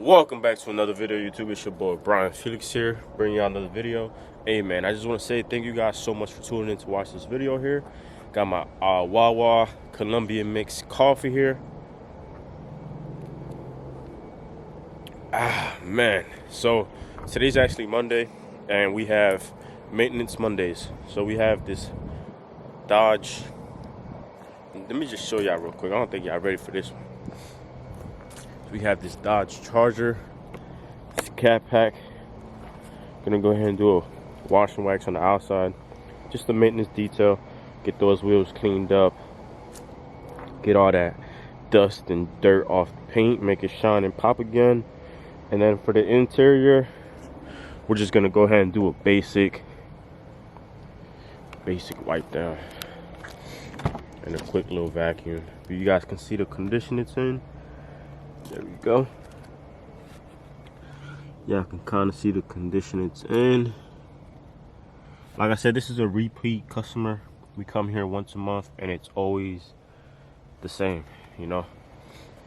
Welcome back to another video, YouTube. It's your boy Brian Felix here, bringing y'all another video. Hey man, I just want to say thank you guys so much for tuning in to watch this video here. Got my Wawa Colombian mix coffee here. Man, so today's actually Monday and we have maintenance Mondays. So we have this Dodge. Let me just show y'all real quick. I don't think y'all ready for this one. We have this Dodge Charger Scat pack. Gonna go ahead and do a wash and wax on the outside, just the maintenance detail. Get those wheels cleaned up, get all that dust and dirt off the paint, make it shine and pop again. And then for the interior, we're just gonna go ahead and do a basic wipe down and a quick little vacuum. You guys can see the condition it's in. There we go. Yeah, I can kind of see the condition it's in. Like I said, this is a repeat customer. We come here once a month and it's always the same, you know.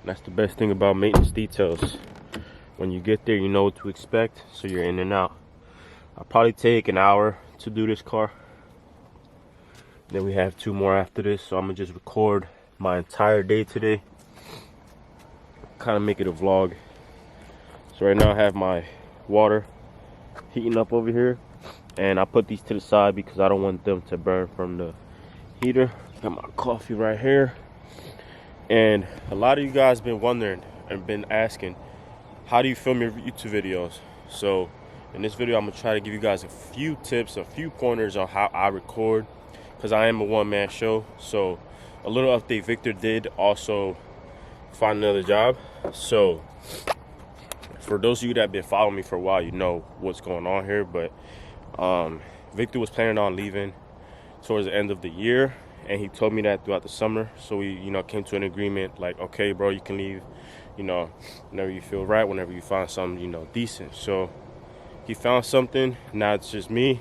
And that's the best thing about maintenance details. When you get there, you know what to expect, so you're in and out. I'll probably take an hour to do this car. Then we have 2 more after this, so I'm gonna just record my entire day today. Kind of make it a vlog. So right now I have my water heating up over here, and I put these to the side because I don't want them to burn from the heater. Got my coffee right here, and a lot of you guys been wondering and been asking, how do you film your YouTube videos? So in this video, I'm gonna try to give you guys a few tips, a few pointers on how I record, because I am a one-man show. So a little update: Victor did also find another job. So for those of you that have been following me for a while, you know what's going on here. But Victor was planning on leaving towards the end of the year, and he told me that throughout the summer. So we, came to an agreement, like, okay, bro, you can leave, whenever you feel right, whenever you find something, decent. So he found something. Now it's just me.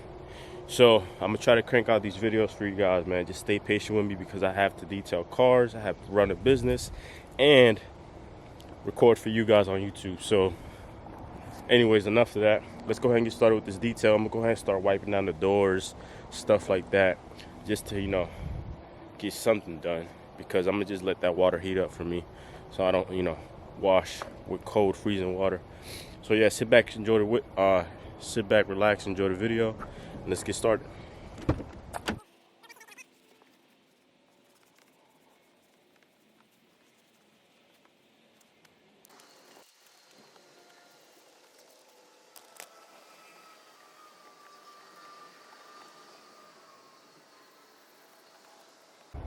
So I'm gonna try to crank out these videos for you guys, man. Just stay patient with me because I have to detail cars, I have to run a business, and record for you guys on YouTube. So anyways, enough of that. Let's go ahead and get started with this detail. I'm gonna go ahead and start wiping down the doors, stuff like that, just to get something done, because I'm gonna just let that water heat up for me so I don't wash with cold freezing water. So yeah, sit back, relax, enjoy the video, and let's get started.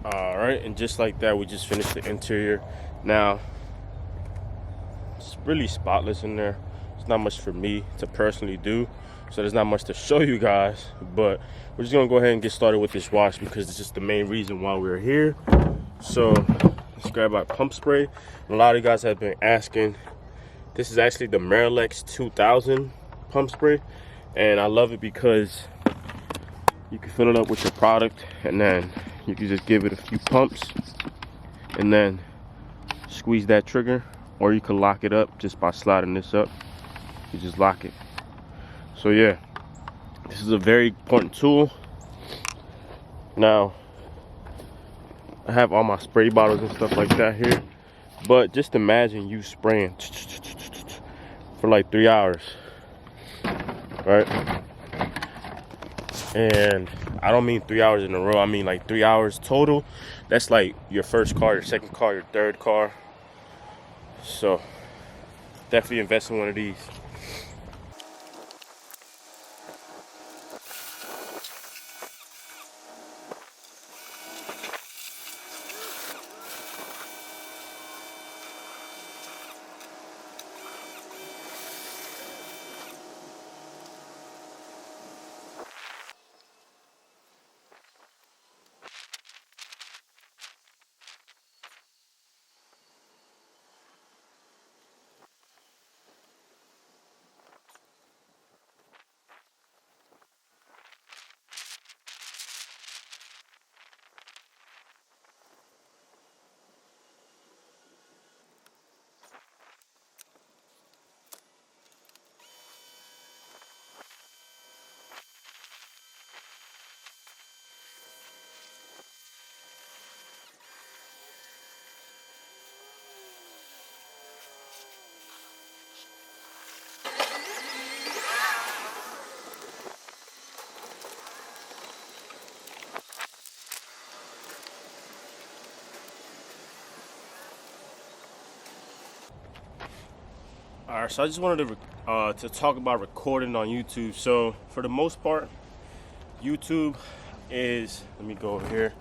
All right, and just like that, we just finished the interior. Now it's really spotless in there. It's not much for me to personally do, so there's not much to show you guys, but we're just gonna go ahead and get started with this wash because this is the main reason why we're here. So let's grab our pump spray. And a lot of you guys have been asking, this is actually the Marilex 2000 pump spray, and I love it because you can fill it up with your product, and then you can just give it a few pumps and then squeeze that trigger, or you can lock it up just by sliding this up. You just lock it. So yeah, this is a very important tool. Now I have all my spray bottles and stuff like that here, but just imagine you spraying for like 3 hours, right? And I don't mean 3 hours in a row, I mean like 3 hours total. That's like your first car, your second car, your third car. So definitely invest in one of these. All right, so I just wanted to talk about recording on YouTube. So for the most part, YouTube is, let me go over here.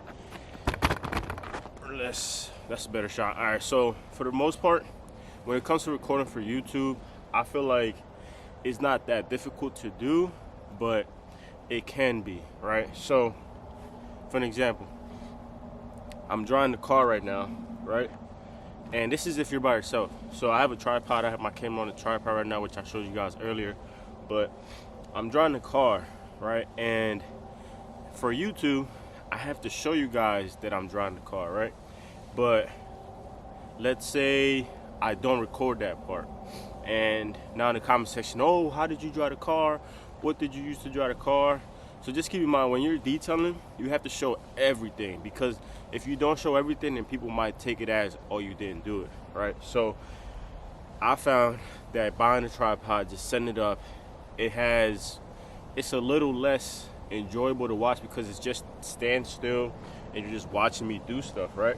That's a better shot. All right, so for the most part, when it comes to recording for YouTube, I feel like it's not that difficult to do, but it can be, right? So for an example, I'm driving the car right now, right? And this is if you're by yourself. So I have a tripod. I have my camera on the tripod right now, which I showed you guys earlier. But I'm driving the car, right? And for YouTube, I have to show you guys that I'm driving the car, right? But let's say I don't record that part. And now in the comment section, oh, how did you drive the car? What did you use to drive the car? So just keep in mind, when you're detailing, you have to show everything, because if you don't show everything, then people might take it as, oh, you didn't do it, right? So I found that buying a tripod, just setting it up, it's a little less enjoyable to watch, because it's just stand still and you're just watching me do stuff, right?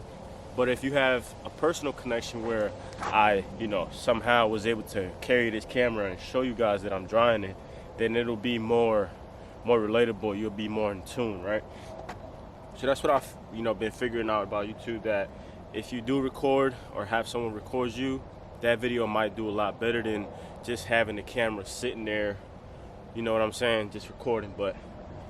But if you have a personal connection where I, somehow was able to carry this camera and show you guys that I'm driving it, then it'll be more relatable. You'll be more in tune, right? So that's what I've been figuring out about YouTube, that if you do record or have someone record you, that video might do a lot better than just having the camera sitting there, you know what I'm saying, just recording. But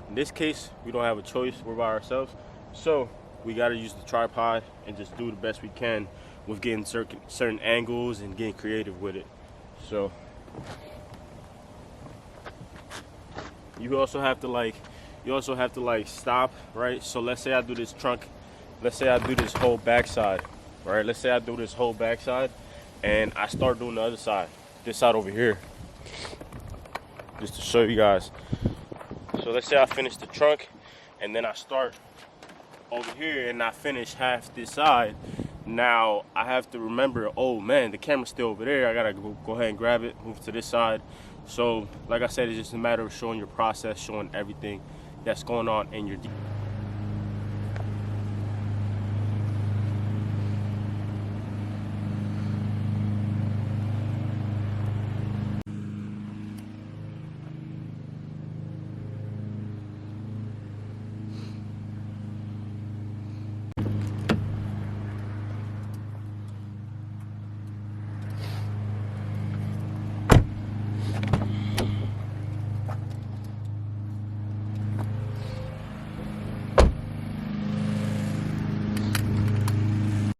in this case, we don't have a choice. We're by ourselves, so we got to use the tripod and just do the best we can with getting certain angles and getting creative with it. So you also have to stop, right? So let's say I do this trunk, let's say I do this whole backside, right? Let's say I do this whole backside and I start doing the other side, this side over here, just to show you guys. So let's say I finish the trunk and then I start over here and I finish half this side. Now I have to remember, oh man, the camera's still over there. I gotta go ahead and grab it, move to this side. So like I said, it's just a matter of showing your process, showing everything that's going on in your